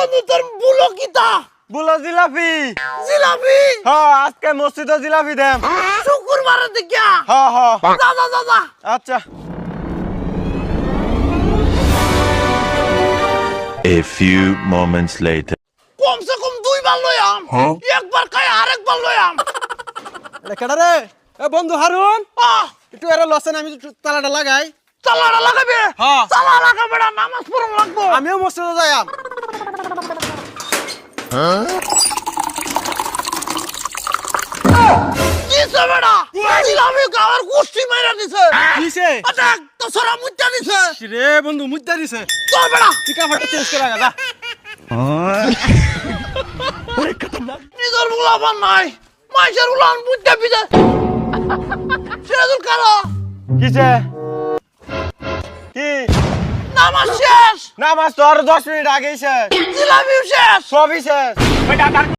বন্ধু তোর বুলো কিতা বুলো জিলাপি জিলাপি হ্যাঁ আজকে মসজিদে জিলাপি দেম শুক্রবারের দিকে হ্যাঁ হ্যাঁ যা যা যা যা আচ্ছা A few moments later. কমসে কম দুইবার লইয়াম একবার খাই আরেকবার লইয়াম এটা কেডা রে এ বন্ধু হারুন আহ একটু এর লসেন আমি একটু তালাটা লাগাই চালাটা লাগাবে হ্যাঁ। চালা লাগাবে না নামাজ পড়ন লাগবো আমিও মসজিদে যাইয়াম কিসে বেড়া জিলাপি গাওয়ার কুষ্টি মাইরা দিছে কিসে আচ্ছা তো সরা মুচ্চা দিছে রে বন্ধু মুদ্দা দিছে চল বেড়া টিকা ফাটা চেঞ্জ করে আগা যা নিজের উলাবান নাই মাইসের উলান মুচ্চা পিছে সিরাজুল কালো কিসে কি নামাজ শেষ নামাজ তো আর 10 মিনিট আগেই শেষ জিলাপি শেষ সবই শেষ